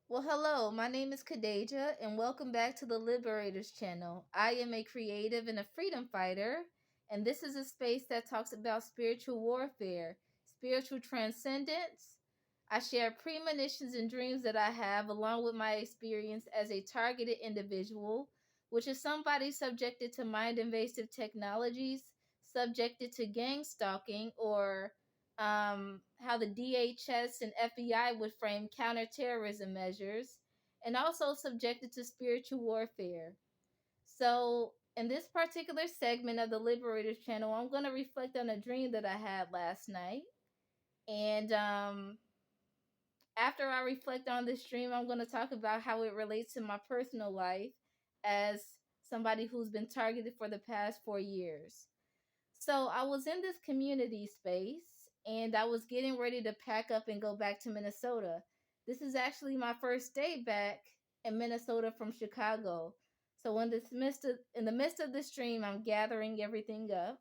Well, hello, my name is Kadeja, and welcome back to the Liberators channel. I am a creative and a freedom fighter, and this is a space that talks about spiritual warfare, spiritual transcendence. I share premonitions and dreams that I have, along with my experience as a targeted individual, which is somebody subjected to mind invasive technologies, subjected to gang stalking, or how the DHS and FBI would frame counterterrorism measures, and also subjected to spiritual warfare. So, in this particular segment of the Liberators channel, I'm going to reflect on a dream that I had last night. And after I reflect on this dream, I'm going to talk about how it relates to my personal life as somebody who's been targeted for the past 4 years. So I was in this community space and I was getting ready to pack up and go back to Minnesota. This is actually my first day back in Minnesota from Chicago. So in the midst of this dream, I'm gathering everything up.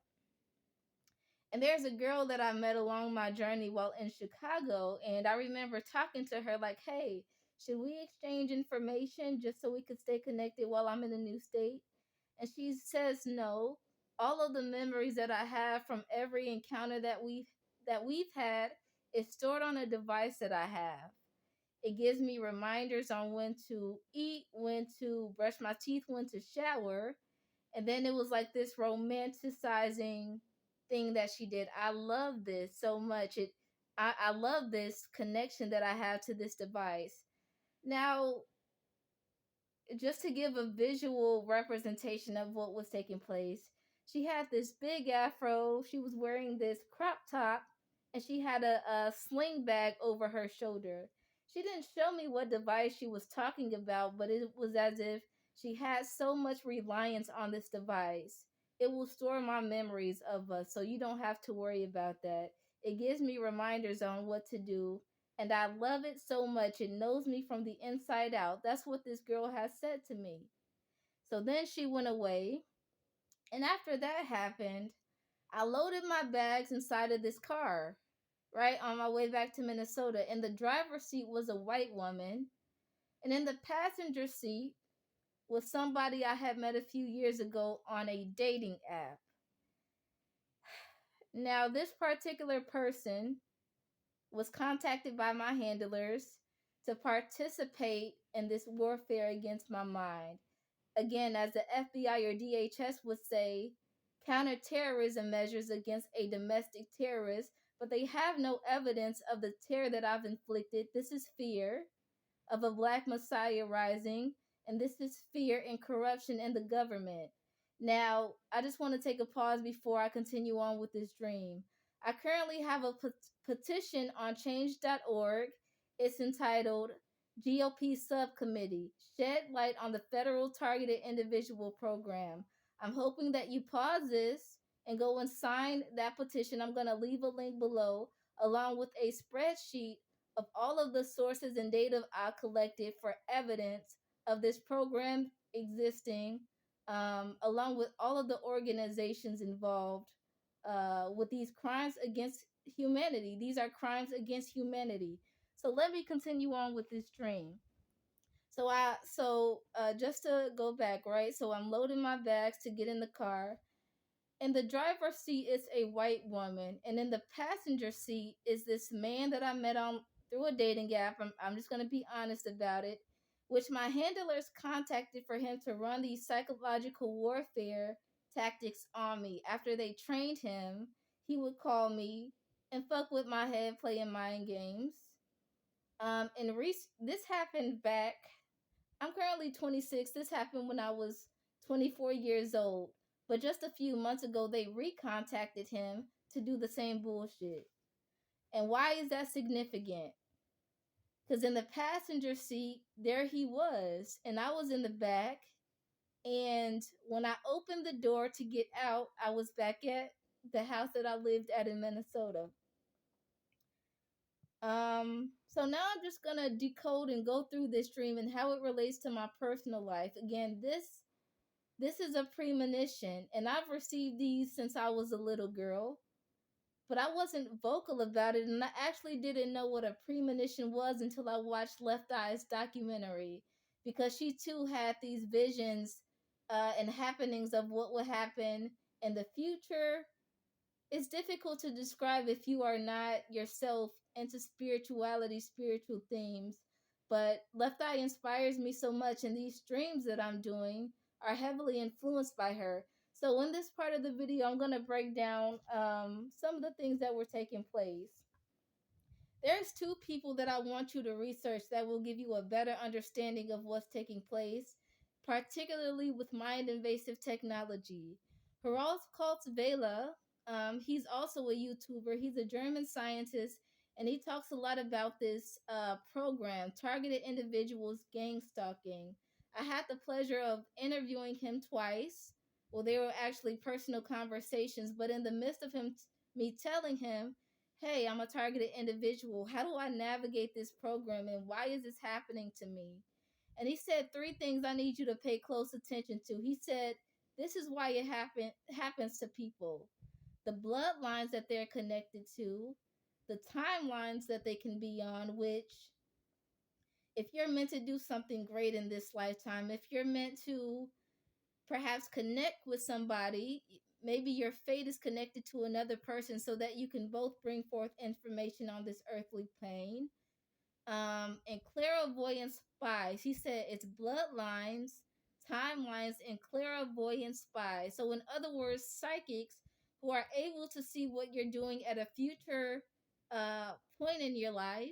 And there's a girl that I met along my journey while in Chicago. And I remember talking to her like, hey, should we exchange information just so we could stay connected while I'm in a new state? And she says no. All of the memories that I have from every encounter that we've had is stored on a device that I have. It gives me reminders on when to eat, when to brush my teeth, when to shower. And then it was like this romanticizing thing that she did. I love this so much. I love this connection that I have to this device. Now, just to give a visual representation of what was taking place, she had this big afro. She was wearing this crop top, and she had a sling bag over her shoulder. She didn't show me what device she was talking about, but it was as if she had so much reliance on this device. It will store my memories of us, so you don't have to worry about that. It gives me reminders on what to do, and I love it so much. It knows me from the inside out. That's what this girl has said to me. So then she went away. And after that happened, I loaded my bags inside of this car, right, on my way back to Minnesota. And the driver's seat was a white woman. And in the passenger seat was somebody I had met a few years ago on a dating app. Now, this particular person was contacted by my handlers to participate in this warfare against my mind. Again, as the FBI or DHS would say, counterterrorism measures against a domestic terrorist, but they have no evidence of the terror that I've inflicted. This is fear of a black messiah rising, and this is fear and corruption in the government. Now, I just want to take a pause before I continue on with this dream. I currently have a petition on change.org. It's entitled GOP Subcommittee Shed Light on the Federal Targeted Individual Program. I'm hoping that you pause this and go and sign that petition. I'm going to leave a link below, along with a spreadsheet of all of the sources and data I collected for evidence of this program existing, along with all of the organizations involved with these crimes against humanity. These are crimes against humanity. So let me continue on with this dream. So just to go back, right? So I'm loading my bags to get in the car. In the driver's seat is a white woman, and in the passenger seat is this man that I met on through a dating app. I'm just going to be honest about it, which my handlers contacted for him to run these psychological warfare tactics on me. After they trained him, he would call me and fuck with my head, playing mind games. This happened back. I'm currently 26. This happened when I was 24 years old. But just a few months ago, they recontacted him to do the same bullshit. And why is that significant? Because in the passenger seat, there he was, and I was in the back. And when I opened the door to get out, I was back at the house that I lived at in Minnesota. So now I'm just gonna decode and go through this dream and how it relates to my personal life. Again, this is a premonition, and I've received these since I was a little girl. but I wasn't vocal about it, and I actually didn't know what a premonition was until I watched Left Eye's documentary, because she too had these visions and happenings of what would happen in the future. It's difficult to describe if you are not yourself into spirituality, spiritual themes. But Left Eye inspires me so much, and these streams that I'm doing are heavily influenced by her. So, in this part of the video, I'm going to break down some of the things that were taking place. There's two people that I want you to research that will give you a better understanding of what's taking place, particularly with mind invasive technology. Harald Vela, he's also a YouTuber. He's a German scientist, and he talks a lot about this program, targeted individuals gang stalking. I had the pleasure of interviewing him twice. Well, they were actually personal conversations, but in the midst of me telling him, hey, I'm a targeted individual. How do I navigate this program, and why is this happening to me? And he said three things I need you to pay close attention to. He said, this is why it happens to people. The bloodlines that they're connected to, the timelines that they can be on, which if you're meant to do something great in this lifetime, if you're meant to perhaps connect with somebody, maybe your fate is connected to another person so that you can both bring forth information on this earthly plane. And clairvoyant spies, he said it's bloodlines, timelines, and clairvoyant spies. So in other words, psychics who are able to see what you're doing at a future point in your life,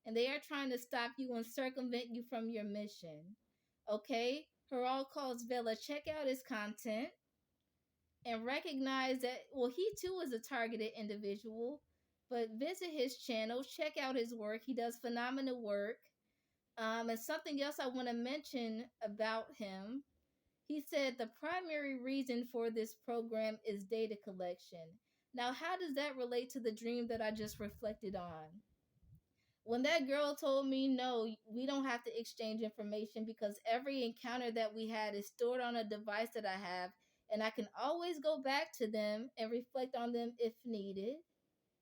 and they are trying to stop you and circumvent you from your mission. Okay? Harald calls Vela, check out his content and recognize that, well, he too is a targeted individual, but visit his channel, check out his work. He does phenomenal work. And something else I want to mention about him, he said the primary reason for this program is data collection. Now, how does that relate to the dream that I just reflected on? When that girl told me, no, we don't have to exchange information because every encounter that we had is stored on a device that I have, and I can always go back to them and reflect on them if needed.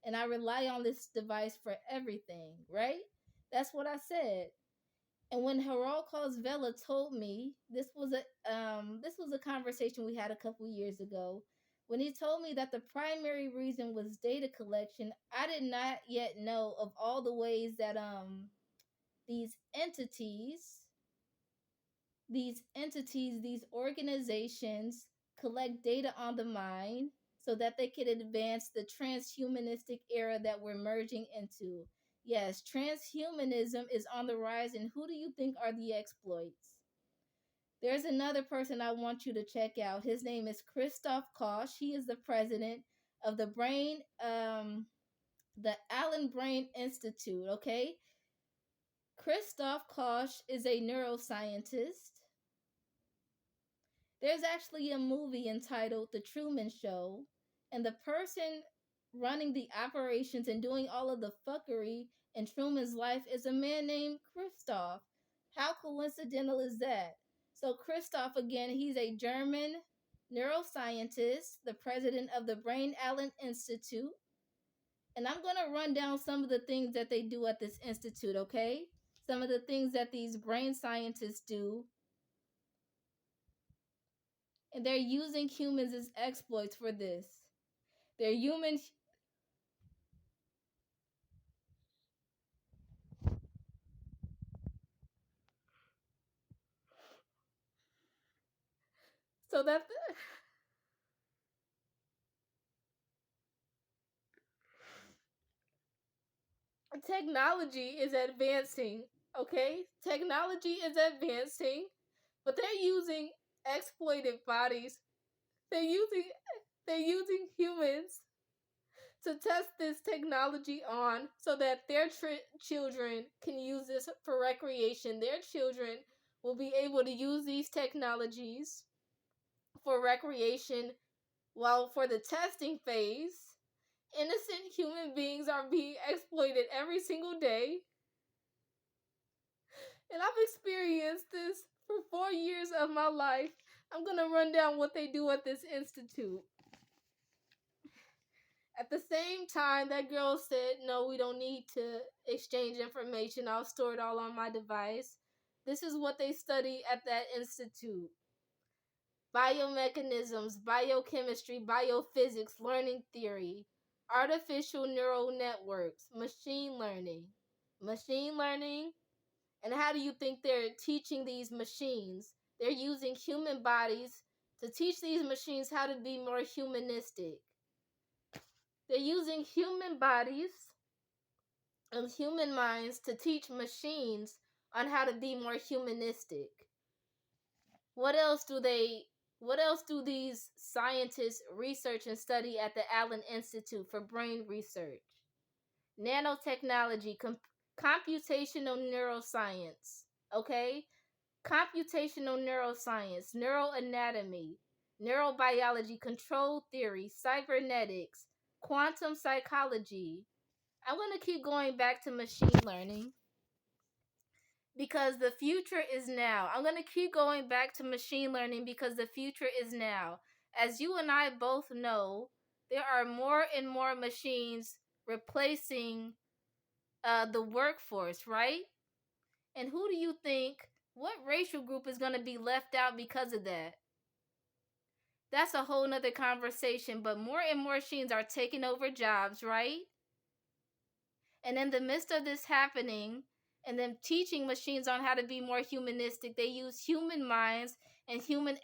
And I rely on this device for everything, right? That's what I said. And when Harald Calls Vela told me, this was a conversation we had a couple years ago. When he told me that the primary reason was data collection, I did not yet know of all the ways that these entities, these organizations collect data on the mind so that they can advance the transhumanistic era that we're merging into. Yes, transhumanism is on the rise, and who do you think are the exploits? There's another person I want you to check out. His name is Christoph Koch. He is the president of the Allen Brain Institute. Okay, Christoph Koch is a neuroscientist. There's actually a movie entitled The Truman Show, and the person running the operations and doing all of the fuckery in Truman's life is a man named Christoph. How coincidental is that? So, Christoph, again, he's a German neuroscientist, the president of the Brain Allen Institute. And I'm going to run down some of the things that they do at this institute, okay? Some of the things that these brain scientists do, and they're using humans as exploits for this. They're human. So that technology is advancing. Okay, technology is advancing, but they're using exploited bodies. They're using they're using humans to test this technology on so that their children can use this for recreation. Their children will be able to use these technologies for recreation, while for the testing phase, innocent human beings are being exploited every single day. And I've experienced this for 4 years of my life. I'm going to run down what they do at this institute. At the same time, that girl said, no, we don't need to exchange information. I'll store it all on my device. This is what they study at that institute: biomechanisms, biochemistry, biophysics, learning theory, artificial neural networks, machine learning. Machine learning. And how do you think they're teaching these machines? They're using human bodies to teach these machines how to be more humanistic. They're using human bodies and human minds to teach machines on how to be more humanistic. What else do these scientists research and study at the Allen Institute for Brain Research? Nanotechnology, computational neuroscience, okay? Computational neuroscience, neuroanatomy, neurobiology, control theory, cybernetics, quantum psychology. I'm going to keep going back to machine learning because the future is now. I'm going to keep going back to machine learning because the future is now. As you and I both know, there are more and more machines replacing the workforce, right? And who do you think, what racial group is going to be left out because of that? That's a whole nother conversation, but more and more machines are taking over jobs, right? And in the midst of this happening, and them teaching machines on how to be more humanistic, they use human minds and human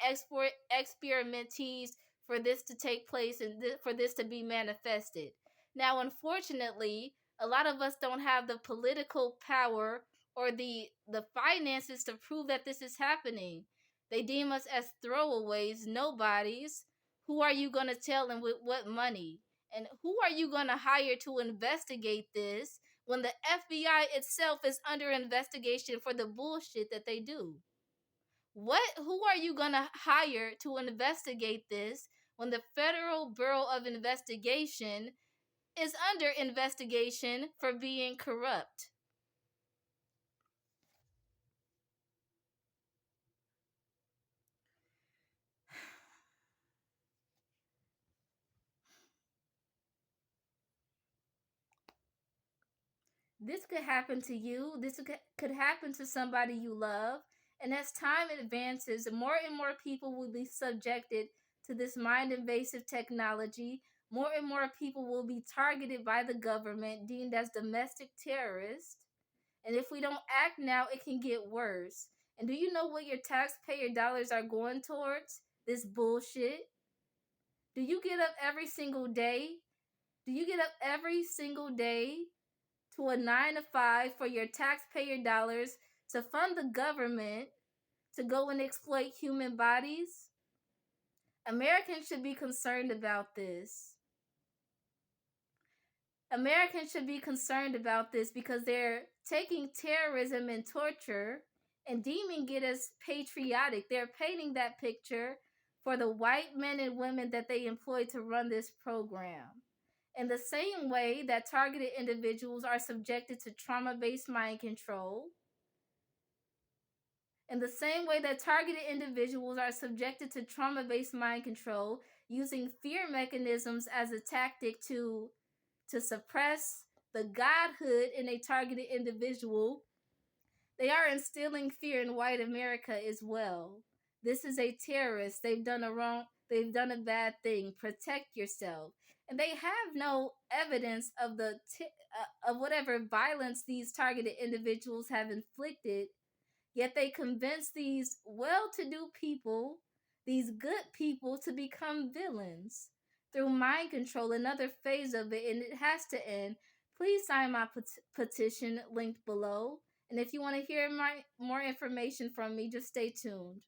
experimentees for this to take place and for this to be manifested. Now, unfortunately, a lot of us don't have the political power or the finances to prove that this is happening. They deem us as throwaways, nobodies. Who are you going to tell and with what money? And who are you going to hire to investigate this when the FBI itself is under investigation for the bullshit that they do? Who are you going to hire to investigate this when the Federal Bureau of Investigation is under investigation for being corrupt? This could happen to you. This could happen to somebody you love. And as time advances, more and more people will be subjected to this mind invasive technology. More and more people will be targeted by the government, deemed as domestic terrorists. And if we don't act now, it can get worse. And do you know what your taxpayer dollars are going towards? This bullshit. Do you get up every single day? Do you get up every single day to a 9 to 5 for your taxpayer dollars to fund the government to go and exploit human bodies? Americans should be concerned about this. Americans should be concerned about this because they're taking terrorism and torture and deeming it as patriotic. They're painting that picture for the white men and women that they employ to run this program. In the same way that targeted individuals are subjected to trauma-based mind control, in the same way that targeted individuals are subjected to trauma-based mind control, using fear mechanisms as a tactic to suppress the godhood in a targeted individual, they are instilling fear in white America as well. This is a terrorist. They've done a bad thing. Protect yourself. And they have no evidence of of whatever violence these targeted individuals have inflicted. Yet they convince these well-to-do people, these good people, to become villains through mind control, another phase of it, and it has to end. Please sign my petition linked below. And if you want to hear more information from me, just stay tuned.